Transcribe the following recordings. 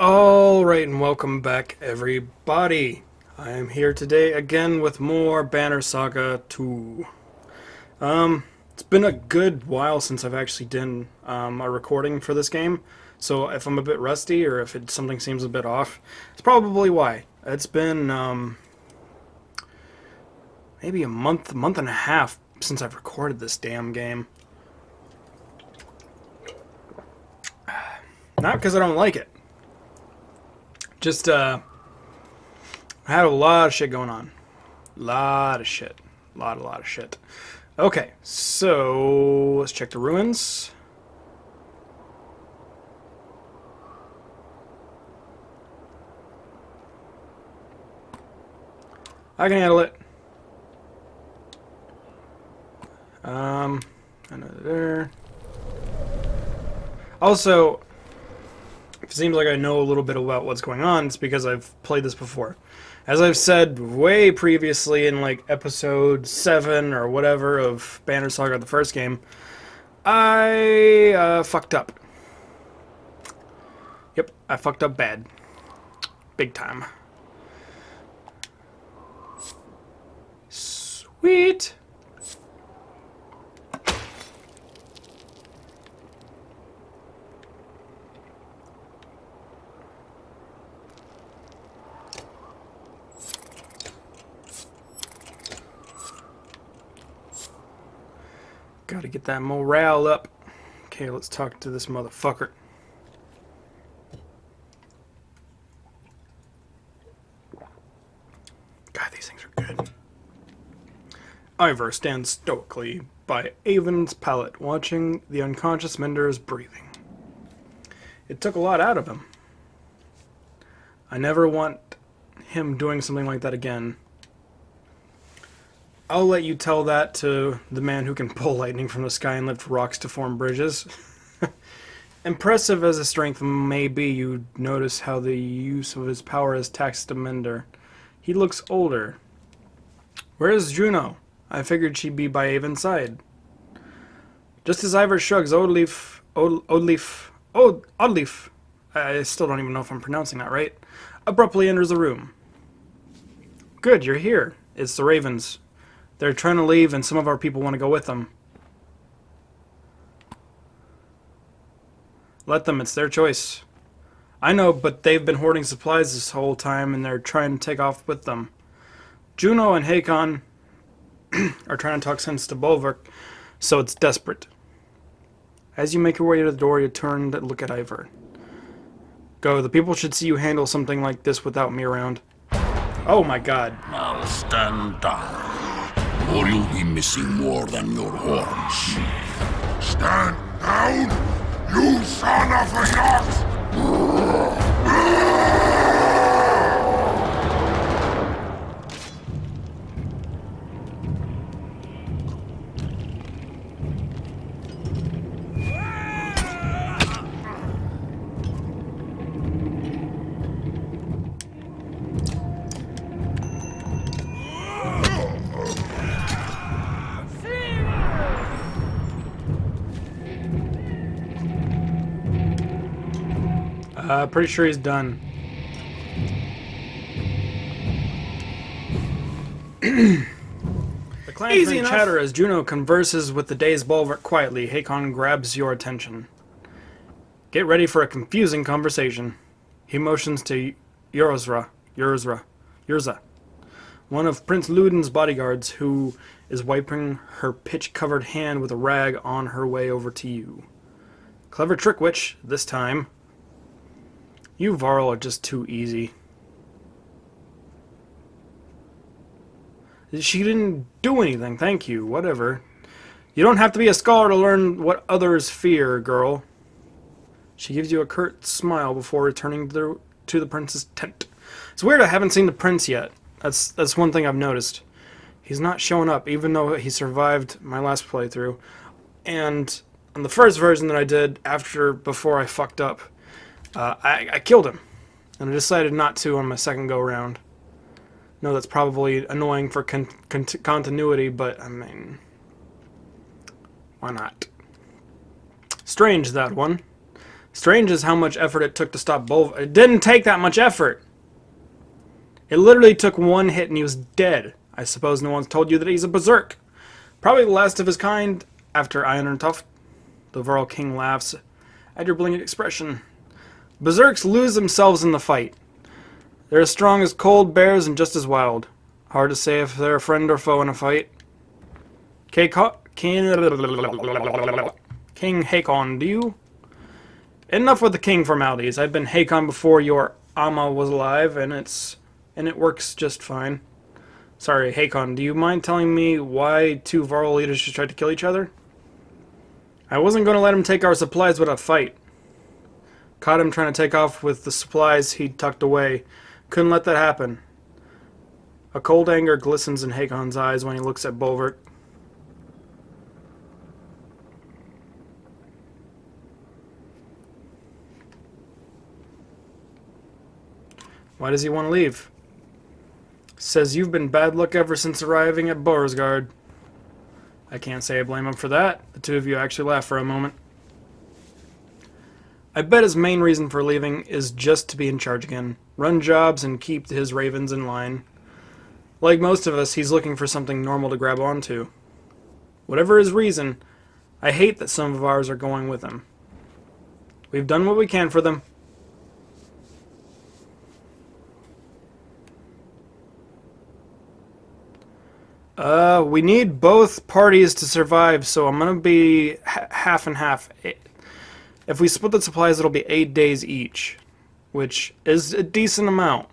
Alright, and welcome back, everybody. I am here today again with more Banner Saga 2. It's been a good while since I've actually done a recording for this game, so if I'm a bit rusty or if something seems a bit off, it's probably why. It's been maybe a month and a half since I've recorded this damn game. Not because I don't like it. Just, I had a lot of shit going on. Lot of shit. Lot of shit. Okay, so let's check the ruins. I can handle it. Another there. Also, it seems like I know a little bit about what's going on. It's because I've played this before. As I've said way previously in like episode 7 or whatever of Banner Saga, the first game, I fucked up. Yep, I fucked up bad. Big time. Sweet! Gotta get that morale up. Okay, let's talk to this motherfucker. God, these things are good. Ivor stands stoically by Avon's pallet, watching the unconscious Mender's breathing. It took a lot out of him. I never want him doing something like that again. I'll let you tell that to the man who can pull lightning from the sky and lift rocks to form bridges. Impressive as his strength may be, you notice how the use of his power has taxed a Mender. He looks older. Where is Juno? I figured she'd be by Avon's side. Just as Ivor shrugs, Oddleaf, I still don't even know if I'm pronouncing that right, abruptly enters the room. Good, you're here. It's the Ravens. They're trying to leave, and some of our people want to go with them. Let them, it's their choice. I know, but they've been hoarding supplies this whole time, and they're trying to take off with them. Juno and Hakon are trying to talk sense to Bulwark, so it's desperate. As you make your way to the door, you turn to look at Ivor. Go, the people should see you handle something like this without me around. Oh my god. Now stand down, or you'll be missing more than your horns. Stand down, you son of a yacht! Pretty sure he's done. The clansmen chatter as Juno converses with the dazed Bulwark quietly. Hakon grabs your attention. Get ready for a confusing conversation. He motions to Yurza, one of Prince Luden's bodyguards, who is wiping her pitch-covered hand with a rag on her way over to you. Clever trick, witch, this time. You Varl are just too easy. She didn't do anything, thank you, whatever. You don't have to be a scholar to learn what others fear, girl. She gives you a curt smile before returning to the prince's tent. It's weird I haven't seen the prince yet. That's one thing I've noticed. He's not showing up, even though he survived my last playthrough. And on the first version that I did, before I fucked up, I killed him, and I decided not to on my second go-round. No, that's probably annoying for continuity, but, I mean, why not? Strange, that one. Strange is how much effort it took to stop Bolvar. It didn't take that much effort. It literally took one hit and he was dead. I suppose no one's told you that he's a berserk. Probably the last of his kind after Iron and Tough. The Varl King laughs at your blinking expression. Berserks lose themselves in the fight. They're as strong as cold bears and just as wild. Hard to say if they're a friend or foe in a fight. King Hakon, do you? Enough with the king formalities. I've been Hakon before your Amma was alive, and it works just fine. Sorry, Hakon, do you mind telling me why two Varl leaders just tried to kill each other? I wasn't going to let him take our supplies without a fight. Caught him trying to take off with the supplies he'd tucked away. Couldn't let that happen. A cold anger glistens in Hakon's eyes when he looks at Bolvar. Why does he want to leave? Says you've been bad luck ever since arriving at Borisgard. I can't say I blame him for that. The two of you actually laugh for a moment. I bet his main reason for leaving is just to be in charge again. Run jobs and keep his ravens in line. Like most of us, he's looking for something normal to grab onto. Whatever his reason, I hate that some of ours are going with him. We've done what we can for them. We need both parties to survive, so I'm gonna be half and half. If we split the supplies, it'll be 8 days each, which is a decent amount.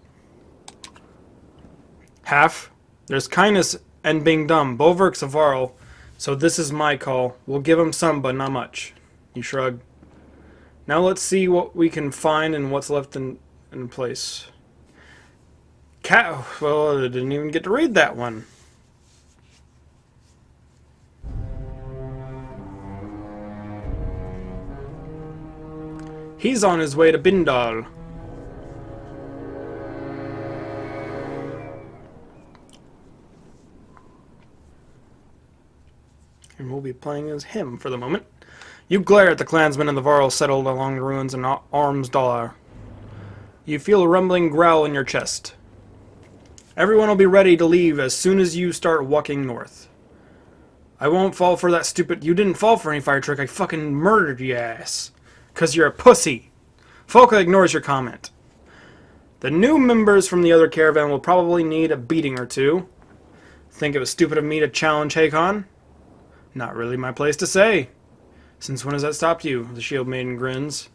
Half. There's kindness and being dumb. Bolvark's a Varl, so this is my call. We'll give him some, but not much. You shrug. Now let's see what we can find and what's left in place. Well, I didn't even get to read that one. He's on his way to Bindal. And we'll be playing as him for the moment. You glare at the clansmen and the Varl settled along the ruins in Armsdalr. You feel a rumbling growl in your chest. Everyone will be ready to leave as soon as you start walking north. I won't fall for that stupid... You didn't fall for any fire trick. I fucking murdered your ass. 'Cause you're a pussy. Folka ignores your comment. The new members from the other caravan will probably need a beating or two. Think it was stupid of me to challenge Hakon? Not really my place to say. Since when has that stopped you? The shield maiden grins.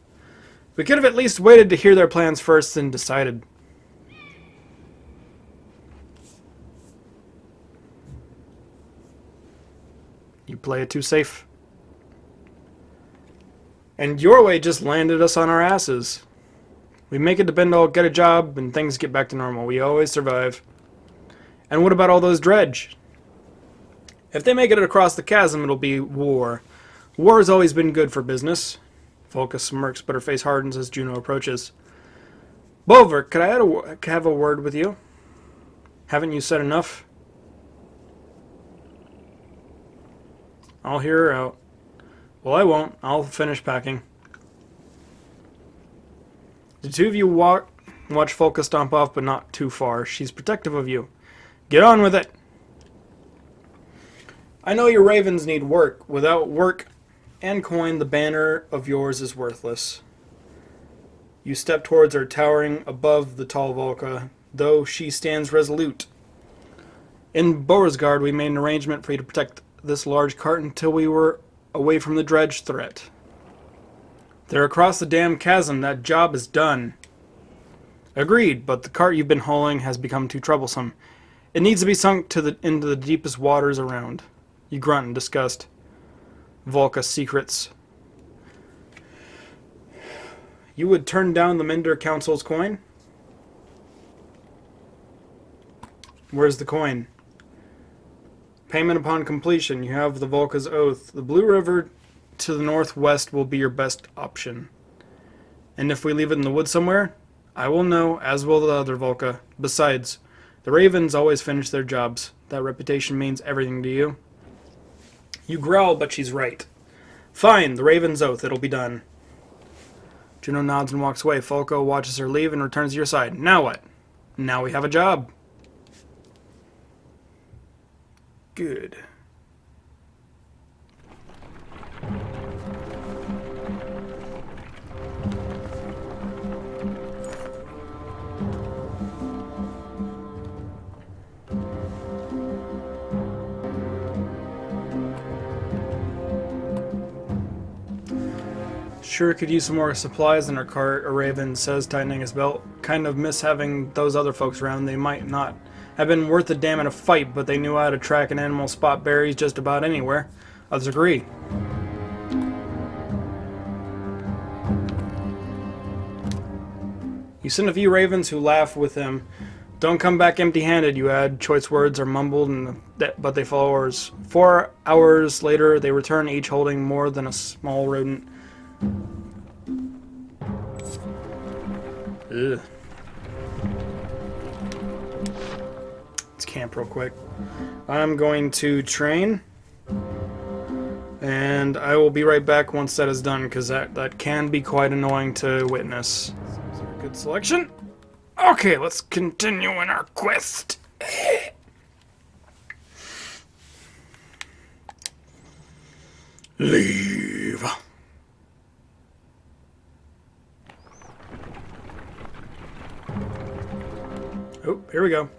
We could have at least waited to hear their plans first and decided. You play it too safe. And your way just landed us on our asses. We make it to Bindal, get a job, and things get back to normal. We always survive. And what about all those dredge? If they make it across the chasm, it'll be war. War has always been good for business. Volka smirks, but her face hardens as Juno approaches. Bolvar, could I have a word with you? Haven't you said enough? I'll hear her out. Well, I won't. I'll finish packing. The two of you watch Volka stomp off, but not too far. She's protective of you. Get on with it! I know your ravens need work. Without work and coin, the banner of yours is worthless. You step towards her, towering above the tall Volka, though she stands resolute. In Borisgard, we made an arrangement for you to protect this large cart until we were away from the dredge threat. They're across the damn chasm. That job is done. Agreed, but the cart you've been hauling has become too troublesome. It needs to be sunk into the deepest waters around. You grunt in disgust. Volka secrets. You would turn down the Minder Council's coin? Where's the coin? Payment upon completion. You have the Volka's oath. The Blue River to the northwest will be your best option. And if we leave it in the woods somewhere, I will know, as will the other Volka. Besides, the Ravens always finish their jobs. That reputation means everything to you. You growl, but she's right. Fine, the Raven's oath. It'll be done. Juno nods and walks away. Falco watches her leave and returns to your side. Now what? Now we have a job. Good. Sure could use some more supplies in our cart, a Raven says, tightening his belt. Kind of miss having those other folks around. They might not have been worth a damn in a fight, but they knew how to track an animal, spot berries just about anywhere. Others agree. You send a few ravens who laugh with him. Don't come back empty-handed, you add. Choice words are mumbled, but they follow orders. 4 hours later, they return, each holding more than a small rodent. Ugh. Let's camp real quick. I'm going to train, and I will be right back once that is done, because that can be quite annoying to witness. Seems like a good selection. Okay, let's continue in our quest. Leave. Oh, here we go.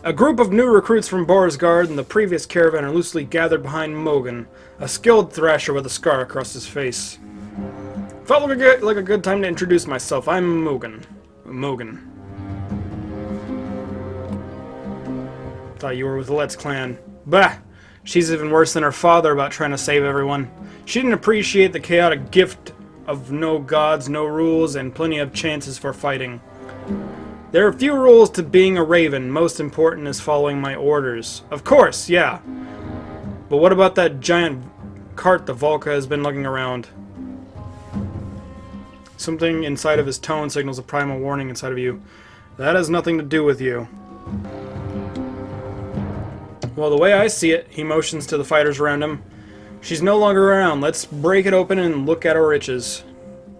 A group of new recruits from Borsgard and the previous caravan are loosely gathered behind Mogan, a skilled thrasher with a scar across his face. Felt like a good time to introduce myself. I'm Mogan. Thought you were with the Let's clan. Bah! She's even worse than her father about trying to save everyone. She didn't appreciate the chaotic gift of no gods, no rules, and plenty of chances for fighting. There are few rules to being a raven. Most important is following my orders. Of course, yeah. But what about that giant cart the Volca has been lugging around? Something inside of his tone signals a primal warning inside of you. That has nothing to do with you. Well, the way I see it, he motions to the fighters around him. She's no longer around. Let's break it open and look at our riches.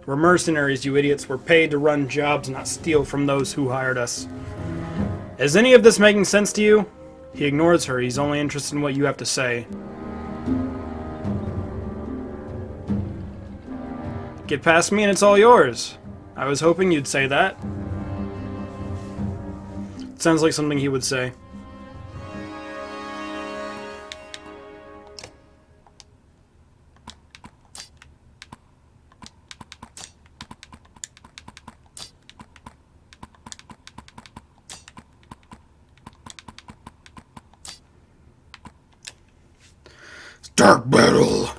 We're mercenaries, you idiots. We're paid to run jobs, not steal from those who hired us. Is any of this making sense to you? He ignores her. He's only interested in what you have to say. Get past me and it's all yours. I was hoping you'd say that. It sounds like something he would say. Dark battle.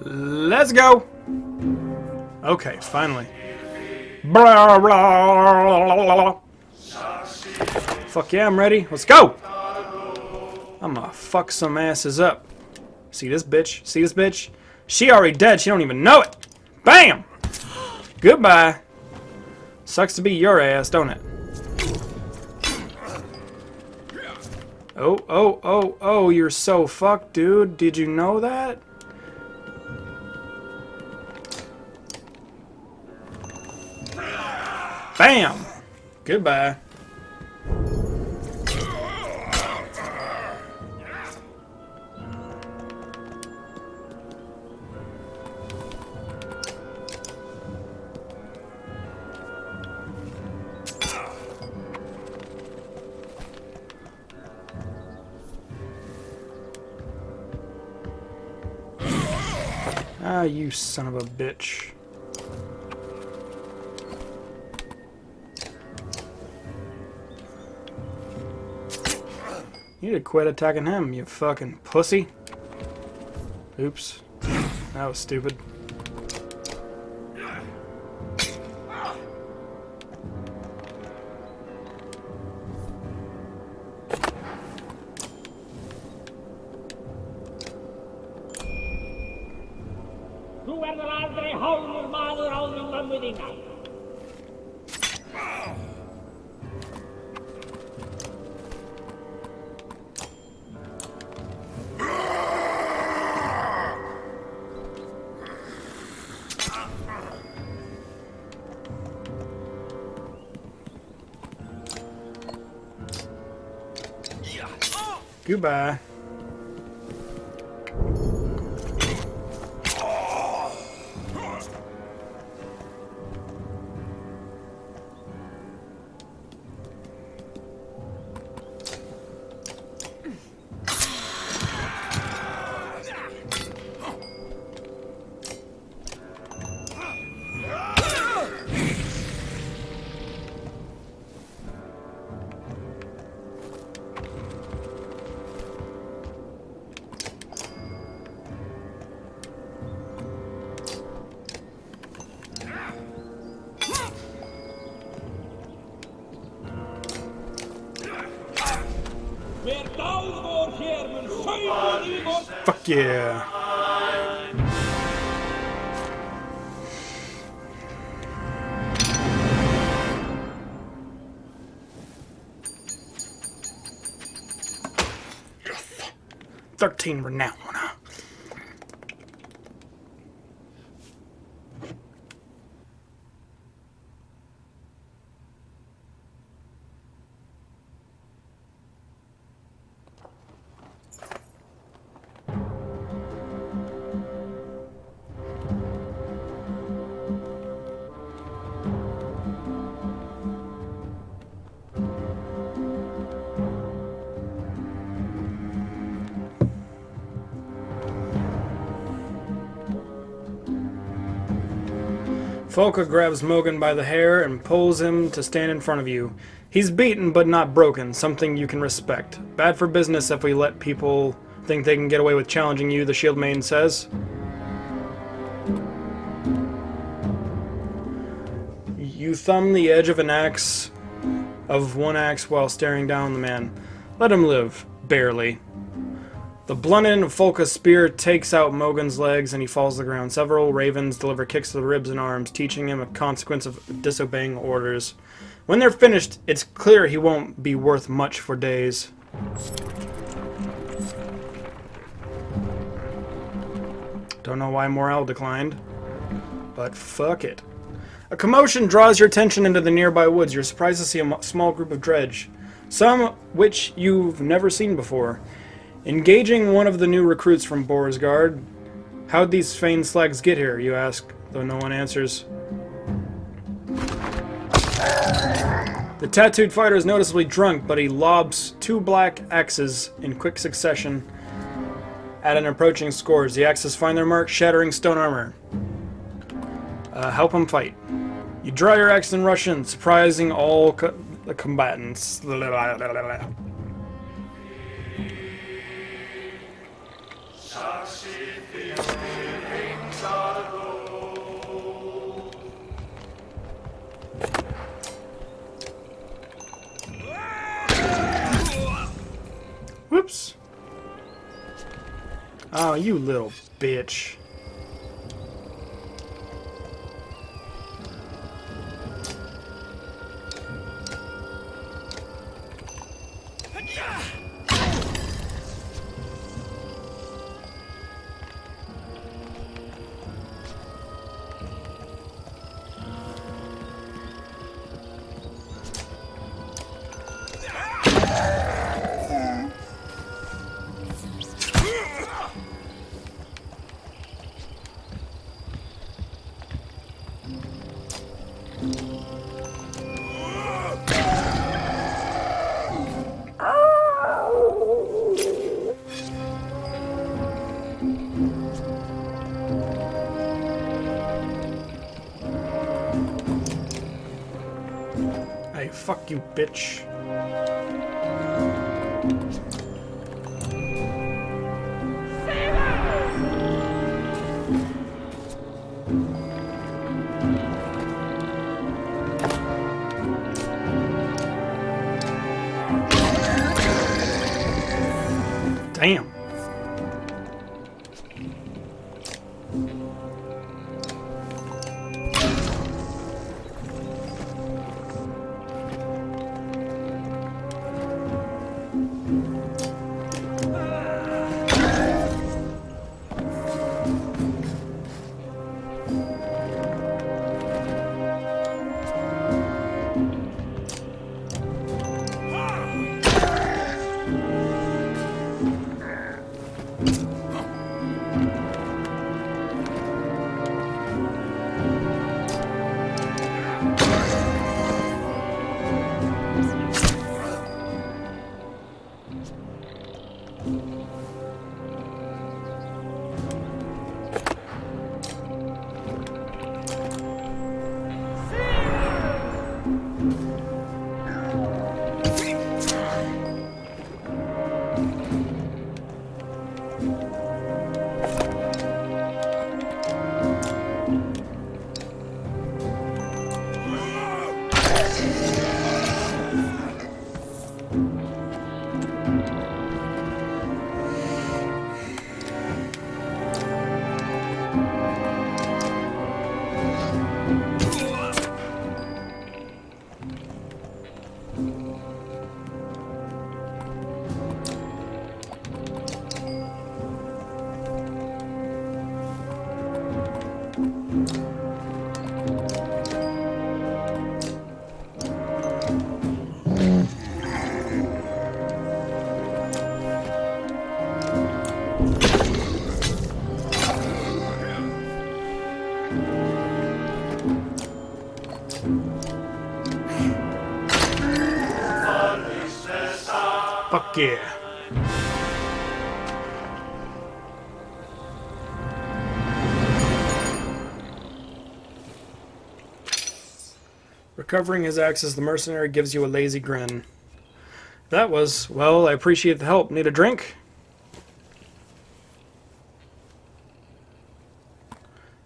Let's go! Okay, finally. Blah, blah, blah, blah. Fuck yeah, I'm ready. Let's go! I'm gonna fuck some asses up. See this bitch? See this bitch? She already dead. She don't even know it. Bam! Goodbye. Sucks to be your ass, don't it? Oh, you're so fucked, dude. Did you know that? Bam! Goodbye. Ah, you son of a bitch. You need to quit attacking him, you fucking pussy. Oops. That was stupid. Þú verður aldrei hálfur maður áður en mömmu þína. Goodbye. Hver dáðvor hér mun sauma í vor. Fuck yeah. Yes. 13 renown. Folka grabs Mogan by the hair and pulls him to stand in front of you. He's beaten but not broken, something you can respect. Bad for business if we let people think they can get away with challenging you, the shield maiden says. You thumb the edge of one axe while staring down the man. Let him live, barely. The blunt end of Folka's spear takes out Mogan's legs and he falls to the ground. Several ravens deliver kicks to the ribs and arms, teaching him a consequence of disobeying orders. When they're finished, it's clear he won't be worth much for days. Don't know why morale declined, but fuck it. A commotion draws your attention into the nearby woods. You're surprised to see a small group of dredge, some which you've never seen before. Engaging one of the new recruits from Borisgard. How'd these feigned slags get here, you ask, though no one answers. The tattooed fighter is noticeably drunk, but he lobs 2 black axes in quick succession at an approaching scourge. The axes find their mark, shattering stone armor. Help him fight. You draw your axe and rush in, surprising all the combatants. Whoops. Oh, you little bitch. Hey, fuck you, bitch. Damn. Yeah. Recovering his axes, the mercenary gives you a lazy grin. That was, well, I appreciate the help. Need a drink?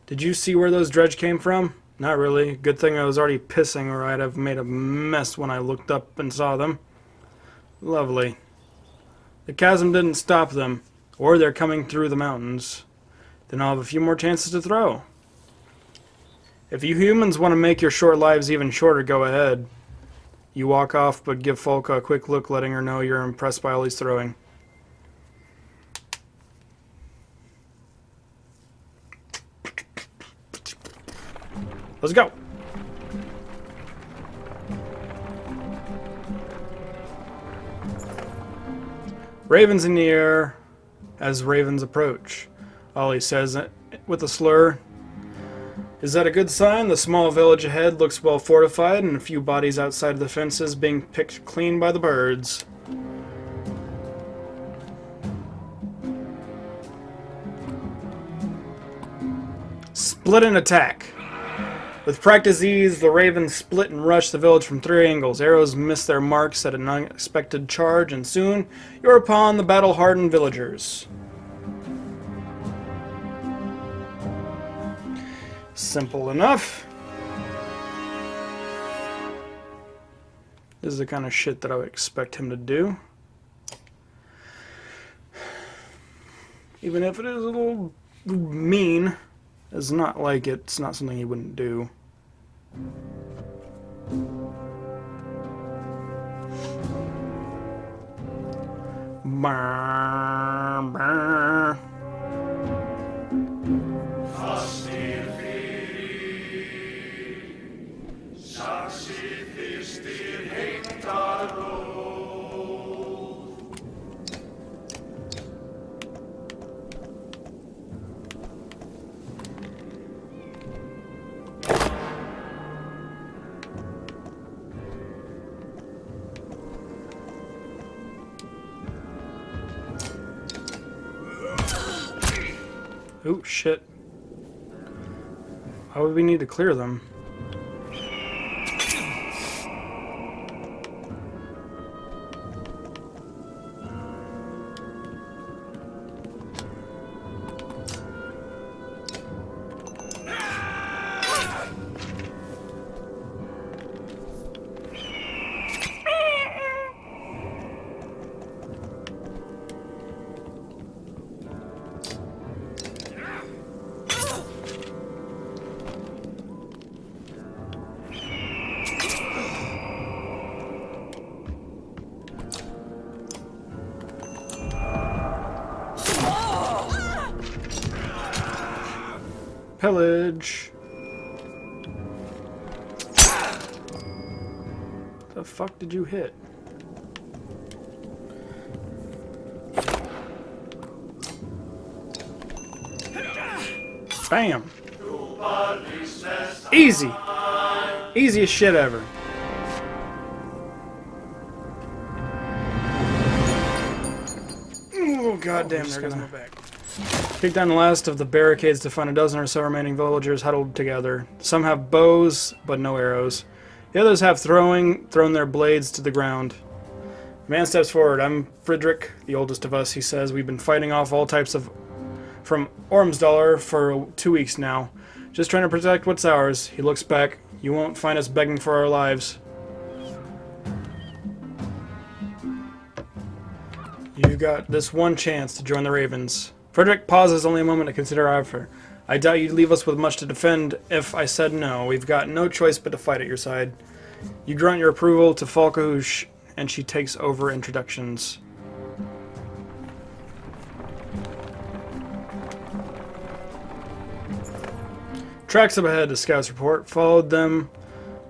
Did you see where those dredge came from? Not really. Good thing I was already pissing or I'd have made a mess when I looked up and saw them. Lovely. The chasm didn't stop them, or they're coming through the mountains. Then I'll have a few more chances to throw. If you humans want to make your short lives even shorter, go ahead. You walk off, but give Folka a quick look, letting her know you're impressed by all he's throwing. Let's go. Ravens in the air as ravens approach. Ollie says with a slur. Is that a good sign? The small village ahead looks well fortified and a few bodies outside of the fences being picked clean by the birds. Split and attack. With practice ease, the ravens split and rush the village from 3 angles. Arrows miss their marks at an unexpected charge, and soon you're upon the battle-hardened villagers. Simple enough. This is the kind of shit that I would expect him to do. Even if it is a little mean, it's not like it's not something he wouldn't do. Brr, brr. Oh, shit. Why would we need to clear them? Pillage. The fuck did you hit? Bam. Easy. Easiest shit ever. Oh goddamn, they're gonna back. Kick down the last of the barricades to find a dozen or so remaining villagers huddled together. Some have bows, but no arrows. The others have thrown their blades to the ground. The man steps forward. I'm Friedrich, the oldest of us, he says. We've been fighting off all types of... from Ormsdalr for 2 weeks now. Just trying to protect what's ours. He looks back. You won't find us begging for our lives. You got this one chance to join the Ravens. Frederick pauses only a moment to consider our offer. I doubt you'd leave us with much to defend if I said no. We've got no choice but to fight at your side. You grunt your approval to Falkahoosh, and she takes over introductions. Tracks up ahead, the scouts report. Followed them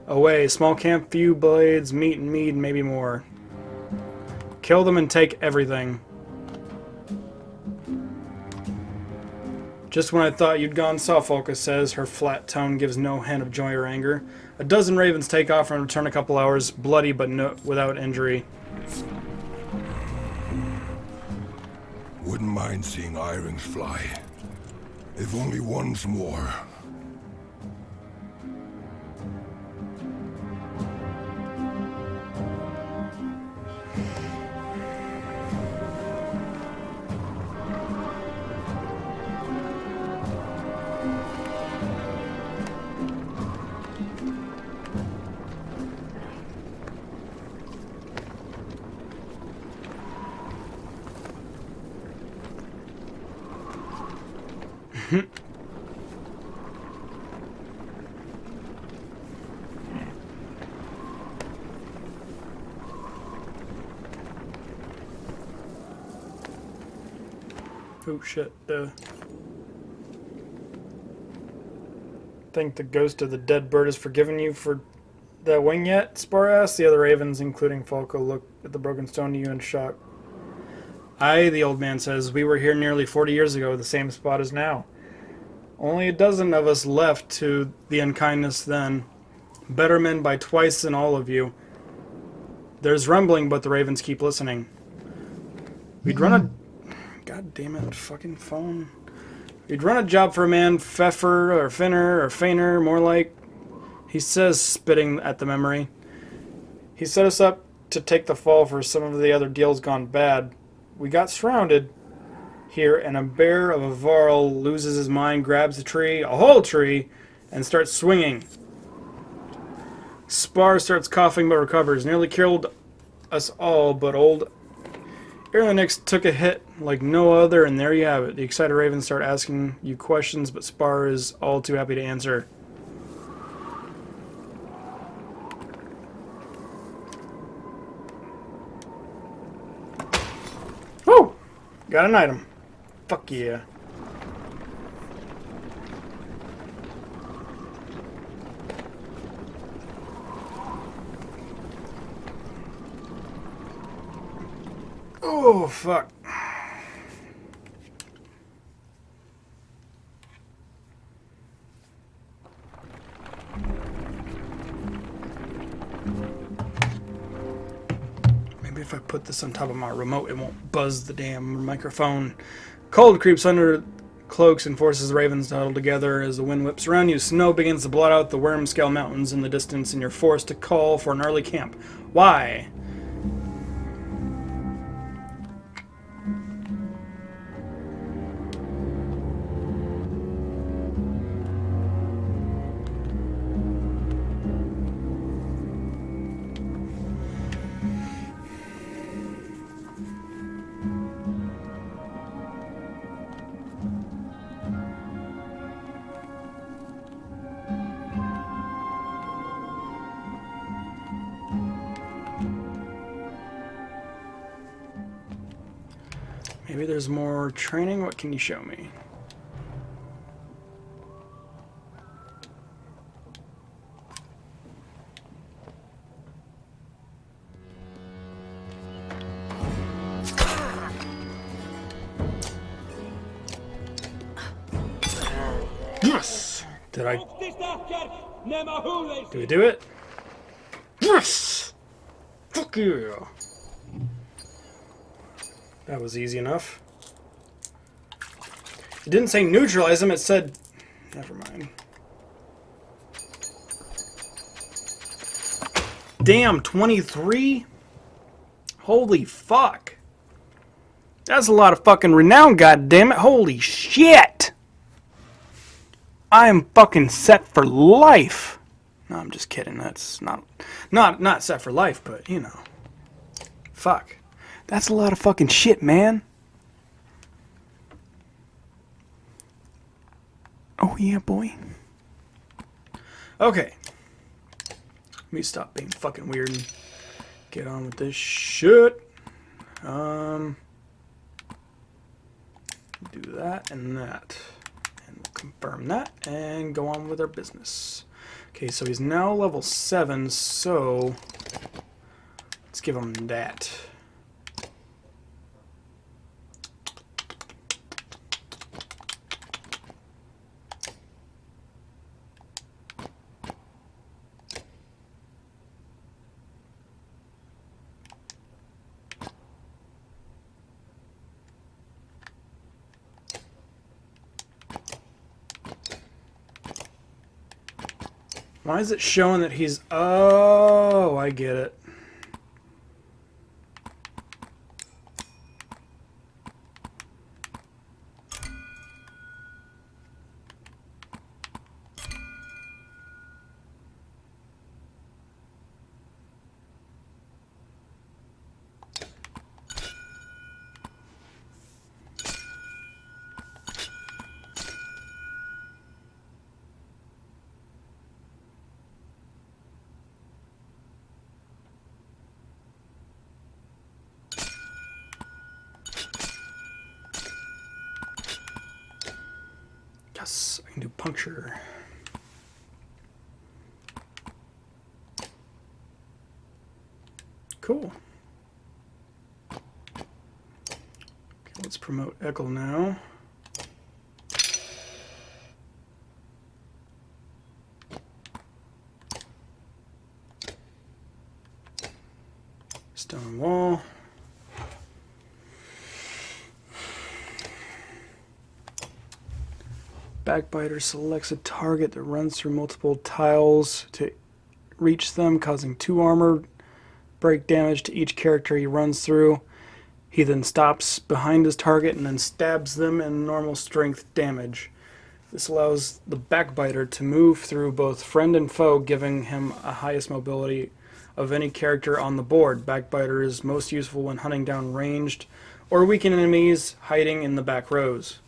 away. Small camp, few blades, meat and mead, maybe more. Kill them and take everything. Just when I thought you'd gone soft, Folka says. Her flat tone gives no hint of joy or anger. A dozen ravens take off and return a couple hours, bloody but without injury. mind seeing eye-rings fly. If only once more. Oh shit, think the ghost of the dead bird has forgiven you for that wing yet? Spar asked. The other ravens, including Falco, look at the broken stone to you in shock. Aye, the old man says, we were here nearly 40 years ago, the same spot as now. Only a dozen of us left to the unkindness then. Better men by twice than all of you. There's rumbling, but the ravens keep listening. We'd run a... God damn it, fucking phone. We'd run a job for a man, Pfeffer, or Finner, or Feiner, more like. He says, spitting at the memory. He set us up to take the fall for some of the other deals gone bad. We got surrounded here, and a bear of a Varl loses his mind, grabs a tree, a whole tree, and starts swinging. Spar starts coughing but recovers. Nearly killed us all, but old Ironix took a hit like no other, and there you have it. The excited ravens start asking you questions, but Spar is all too happy to answer. Woo! Got an item. Fuck yeah. Oh, fuck. Maybe if I put this on top of my remote, it won't buzz the damn microphone. Cold creeps under cloaks and forces the ravens to huddle together as the wind whips around you. Snow begins to blot out the Wormscale Mountains in the distance, and you're forced to call for an early camp. Why? Maybe there's more training. What can you show me? Yes! Did we do it? Yes! Fuck yeah! That was easy enough. It didn't say neutralize them, it said... Never mind. Damn, 23? Holy fuck. That's a lot of fucking renown, goddammit. Holy shit! I am fucking set for life. No, I'm just kidding. That's not set for life, but, you know. Fuck. That's a lot of fucking shit, man. Oh, yeah, boy. Okay. Let me stop being fucking weird and get on with this shit. Do that and that. And we'll confirm that and go on with our business. Okay, so he's now level 7, so let's give him that. Why is it showing that he's... Oh, I get it. Yes, I can do puncture. Cool. Okay, let's promote Eckel now. Stone wall. Backbiter selects a target that runs through multiple tiles to reach them, causing 2 armor break damage to each character he runs through. He then stops behind his target and then stabs them in normal strength damage. This allows the Backbiter to move through both friend and foe, giving him a highest mobility of any character on the board. Backbiter is most useful when hunting down ranged or weakened enemies hiding in the back rows.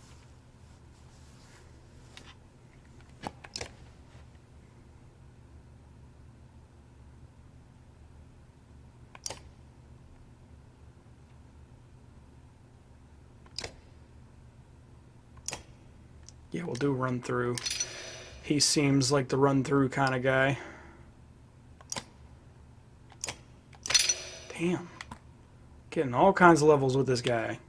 Yeah, we'll do run through. He seems like the run through kind of guy. Damn. Getting all kinds of levels with this guy.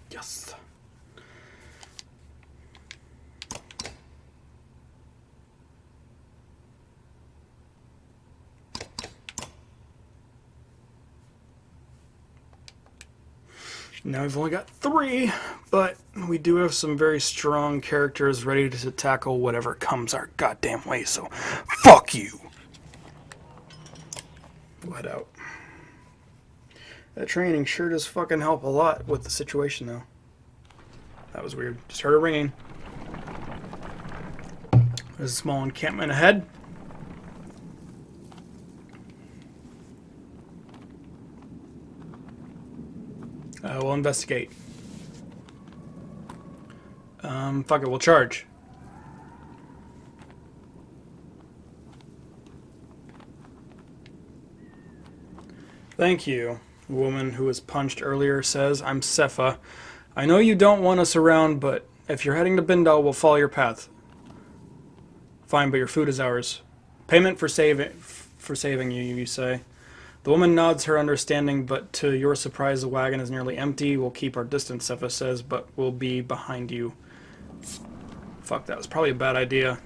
Yes. Now we've only got 3, but we do have some very strong characters ready to tackle whatever comes our goddamn way, so fuck you! We'll head out. That training sure does fucking help a lot with the situation, though. That was weird. Just heard it ringing. There's a small encampment ahead. We'll investigate. Fuck it, we'll charge. Thank you. The woman who was punched earlier says, I'm Sepha. I know you don't want us around, but if you're heading to Bindal, we'll follow your path. Fine, but your food is ours. Payment for saving you, you say. The woman nods her understanding, but to your surprise, the wagon is nearly empty. We'll keep our distance, Sepha says, but we'll be behind you. Fuck, that was probably a bad idea.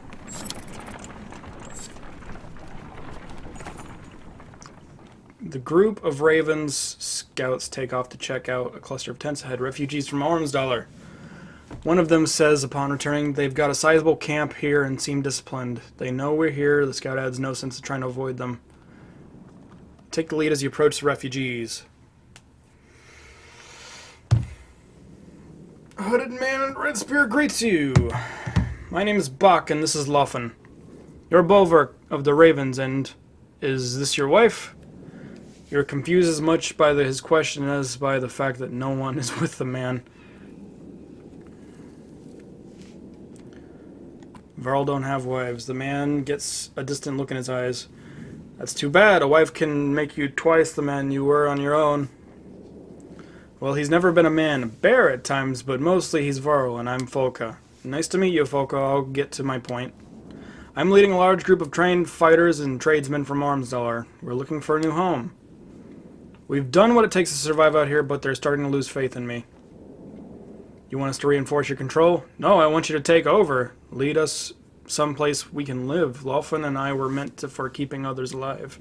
The group of Ravens scouts take off to check out a cluster of tents ahead. Refugees from Ormsdollar. One of them says upon returning, they've got a sizable camp here and seem disciplined. They know we're here. The scout adds no sense of trying to avoid them. Take the lead as you approach the refugees. A hooded man in red spear greets you. My name is Bach, and this is Loffen. You're bulwark of the Ravens, and is this your wife? You're confused as much by his question as by the fact that no one is with the man. Varl don't have wives. The man gets a distant look in his eyes. That's too bad. A wife can make you twice the man you were on your own. Well, he's never been a man, a bear at times, but mostly he's Varl, and I'm Folka. Nice to meet you, Folka. I'll get to my point. I'm leading a large group of trained fighters and tradesmen from Ormsdalr. We're looking for a new home. We've done what it takes to survive out here, but they're starting to lose faith in me. You want us to reinforce your control? No, I want you to take over. Lead us someplace we can live. Lawfin and I were meant for keeping others alive.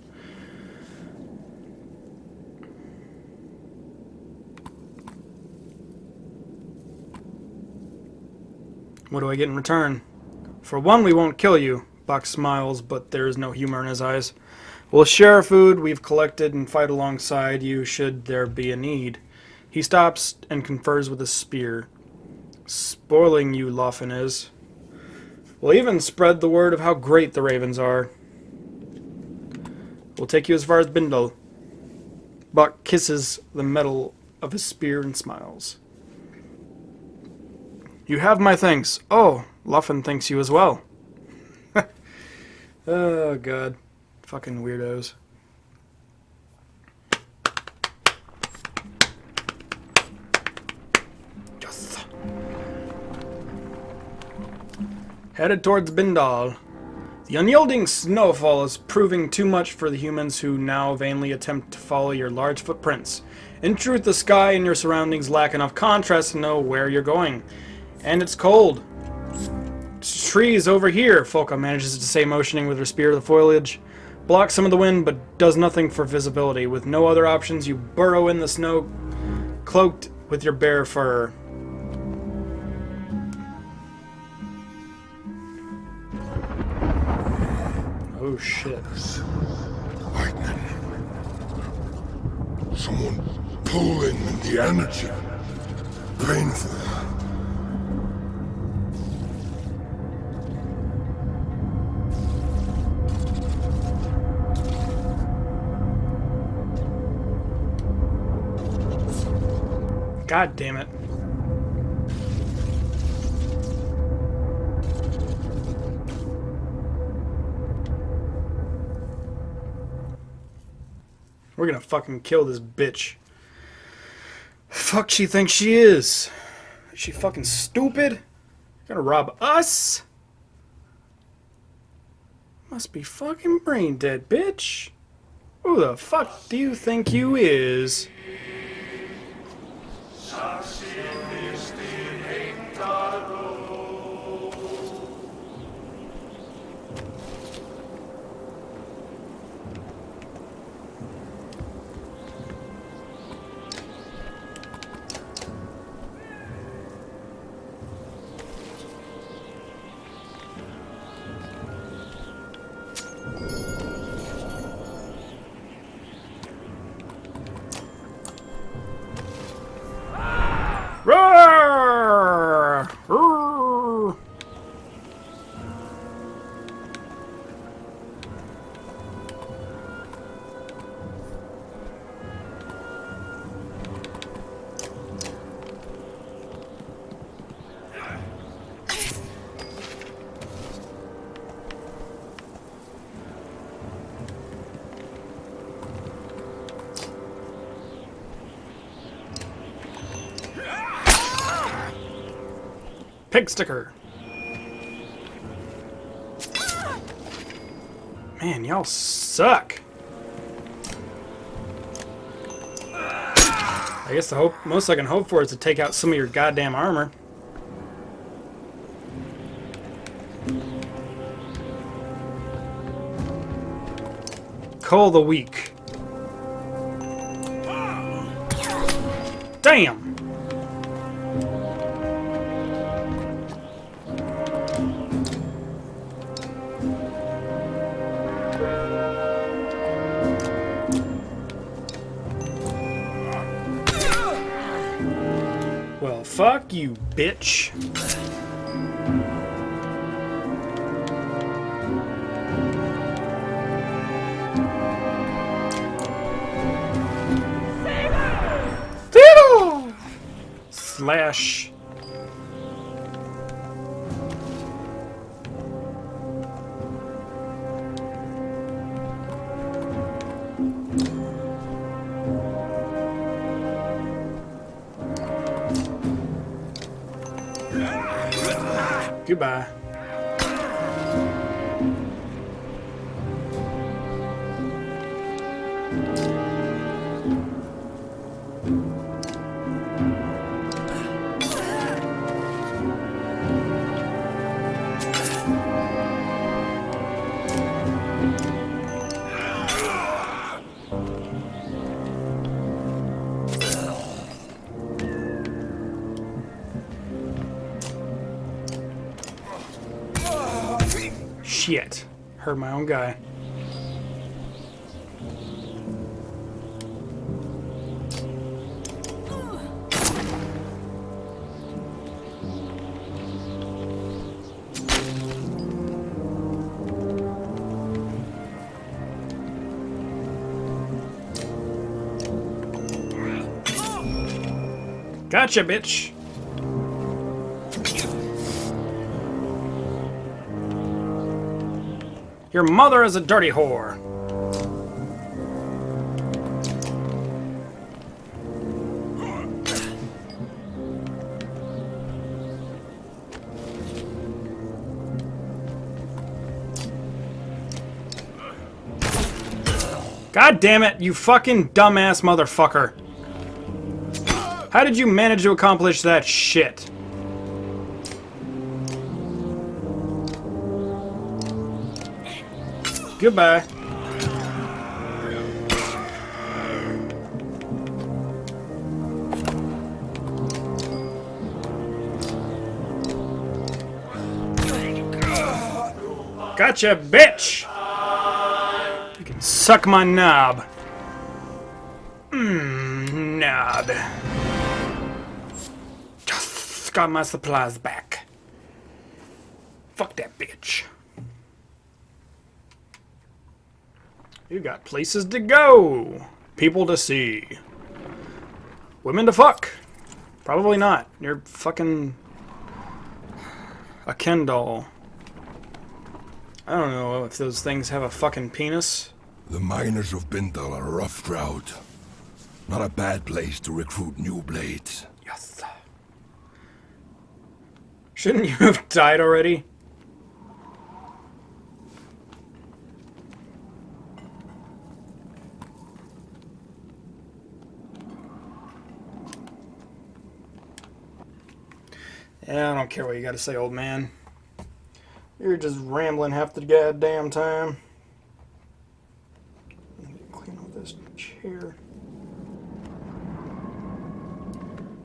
What do I get in return? For one, we won't kill you. Buck smiles, but there is no humor in his eyes. We'll share food we've collected and fight alongside you should there be a need. He stops and confers with his spear. Spoiling you, Lawfin is. We'll even spread the word of how great the ravens are. We'll take you as far as Bindal. Buck kisses the metal of his spear and smiles. You have my thanks. Oh, Lawfin thanks you as well. Oh, God. Fucking weirdos. Yes. Headed towards Bindal. The unyielding snowfall is proving too much for the humans who now vainly attempt to follow your large footprints. In truth, the sky and your surroundings lack enough contrast to know where you're going. And it's cold. Trees over here, Folka manages to say, motioning with her spear. The foliage blocks some of the wind, but does nothing for visibility. With no other options, you burrow in the snow, cloaked with your bare fur. Oh shit. Lightning. Someone pulling the energy. Painful. God damn it. We're gonna fucking kill this bitch. Fuck she thinks she is. Is she fucking stupid? Gonna rob us? Must be fucking brain dead, bitch. Who the fuck do you think you is? Roar! Roar! Pig sticker. Man, y'all suck. I guess the most I can hope for is to take out some of your goddamn armor. Call the weak. Damn. Well, fuck you, bitch. Saga! Slash. Goodbye. Shit. Hurt my own guy. Gotcha, bitch. Your mother is a dirty whore. God damn it, you fucking dumbass motherfucker. How did you manage to accomplish that shit? Goodbye. Gotcha, bitch! You can suck my knob. Knob. Just got my supplies back. Fuck that bitch. You got places to go. People to see. Women to fuck. Probably not. You're fucking a Ken doll. I don't know if those things have a fucking penis. The miners of Bindal are a rough crowd. Not a bad place to recruit new blades. Yes. Shouldn't you have died already? Yeah, I don't care what you gotta say, old man. You're just rambling half the goddamn time. I need to clean up this chair.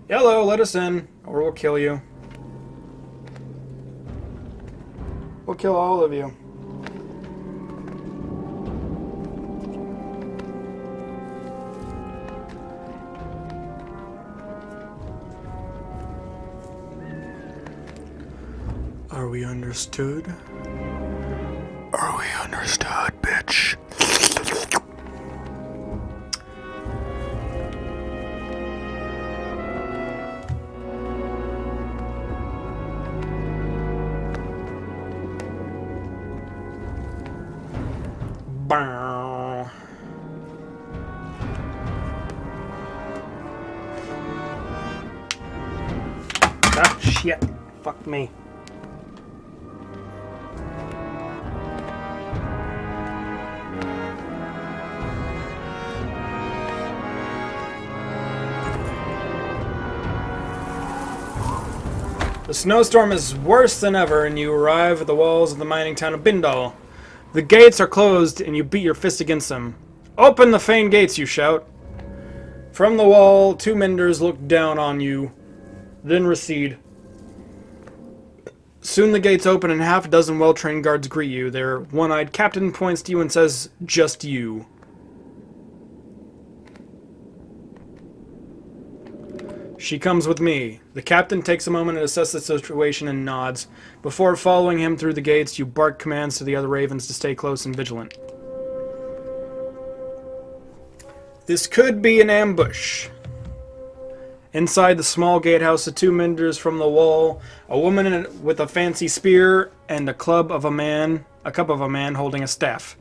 Hello, let us in, or we'll kill you. We'll kill all of you. Are we understood? Are we understood, bitch? Bow. Ah, shit. Fuck me. The snowstorm is worse than ever, and you arrive at the walls of the mining town of Bindal. The gates are closed, and you beat your fist against them. Open the fane gates, you shout. From the wall, two menders look down on you, then recede. Soon the gates open, and half a dozen well-trained guards greet you. Their one-eyed captain points to you and says, "Just you." She comes with me. The captain takes a moment to assess the situation and nods. Before following him through the gates, you bark commands to the other ravens to stay close and vigilant. This could be an ambush. Inside the small gatehouse, the two menders from the wall, a woman with a fancy spear, and a cup of a man holding a staff.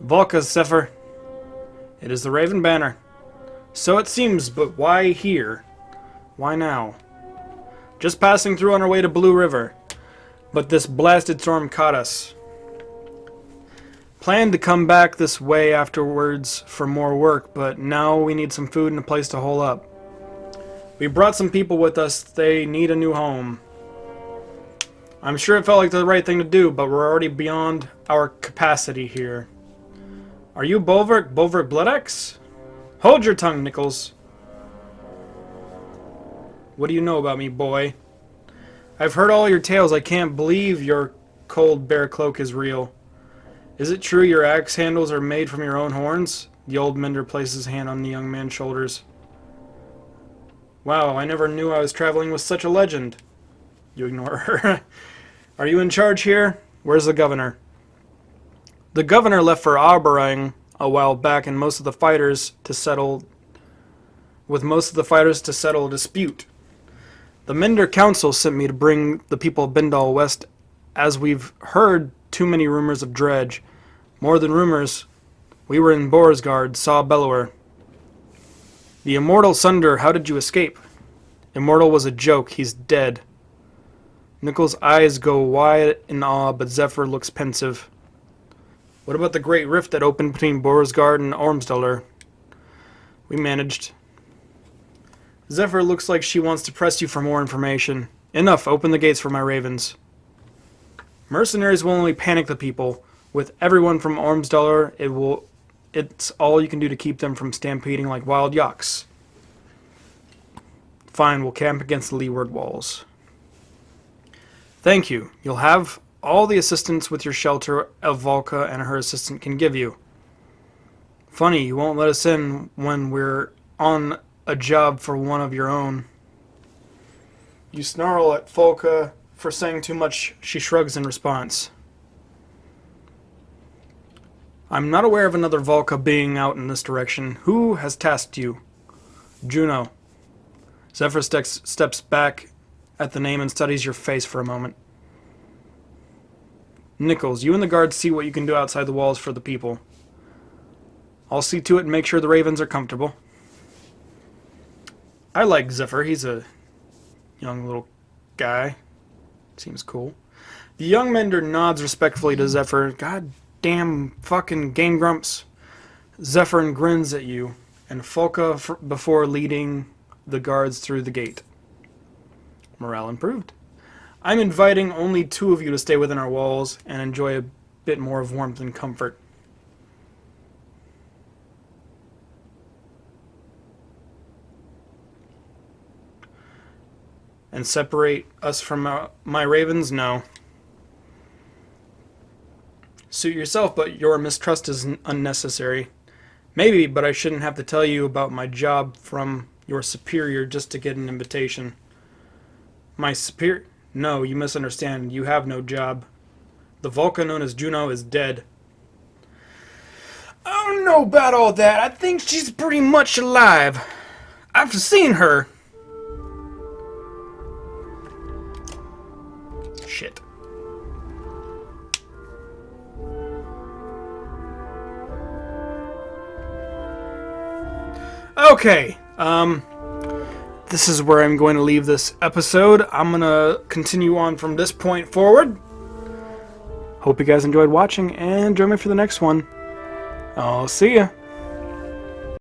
Volka Sefer. It is the Raven Banner. So it seems, but why here? Why now? Just passing through on our way to Blue River. But this blasted storm caught us. Planned to come back this way afterwards for more work, but now we need some food and a place to hole up. We brought some people with us. They need a new home. I'm sure it felt like the right thing to do, but we're already beyond our capacity here. Are you Bulwark Bloodaxe? Hold your tongue, Nichols. What do you know about me, boy? I've heard all your tales. I can't believe your cold bear cloak is real. Is it true your axe handles are made from your own horns? The old mender placed his hand on the young man's shoulders. Wow, I never knew I was traveling with such a legend. You ignore her. Are you in charge here? Where's the governor? The governor left for Arberang a while back, and most of the fighters to settle a dispute. The Mender Council sent me to bring the people of Bindal west, as we've heard too many rumors of dredge. More than rumors, we were in Borisgard, saw Bellower. The immortal Sunder, how did you escape? Immortal was a joke, he's dead. Nichols' eyes go wide in awe, but Zephyr looks pensive. What about the great rift that opened between Borisgard and Ormsdalr? We managed. Zephyr looks like she wants to press you for more information. Enough, open the gates for my ravens. Mercenaries will only panic the people. With everyone from Ormsdalr, it's all you can do to keep them from stampeding like wild yaks. Fine, we'll camp against the leeward walls. Thank you. You'll have all the assistance with your shelter Volka and her assistant can give you. Funny, you won't let us in when we're on a job for one of your own. You snarl at Volka for saying too much. She shrugs in response. I'm not aware of another Volka being out in this direction. Who has tasked you? Juno. Zephyr steps back at the name and studies your face for a moment. Nichols, you and the guards see what you can do outside the walls for the people. I'll see to it and make sure the ravens are comfortable. I like Zephyr. He's a young little guy. Seems cool. The young mender nods respectfully to Zephyr. God damn fucking game grumps. Zephyr grins at you and Folka before leading the guards through the gate. Morale improved. I'm inviting only 2 of you to stay within our walls and enjoy a bit more of warmth and comfort. And separate us from my ravens? No. Suit yourself, but your mistrust is unnecessary. Maybe, but I shouldn't have to tell you about my job from your superior just to get an invitation. My superior? No, you misunderstand. You have no job. The Volca known as Juno is dead. I don't know about all that. I think she's pretty much alive. I've seen her. Shit. Okay, this is where I'm going to leave this episode. I'm going to continue on from this point forward. Hope you guys enjoyed watching, and join me for the next one. I'll see ya.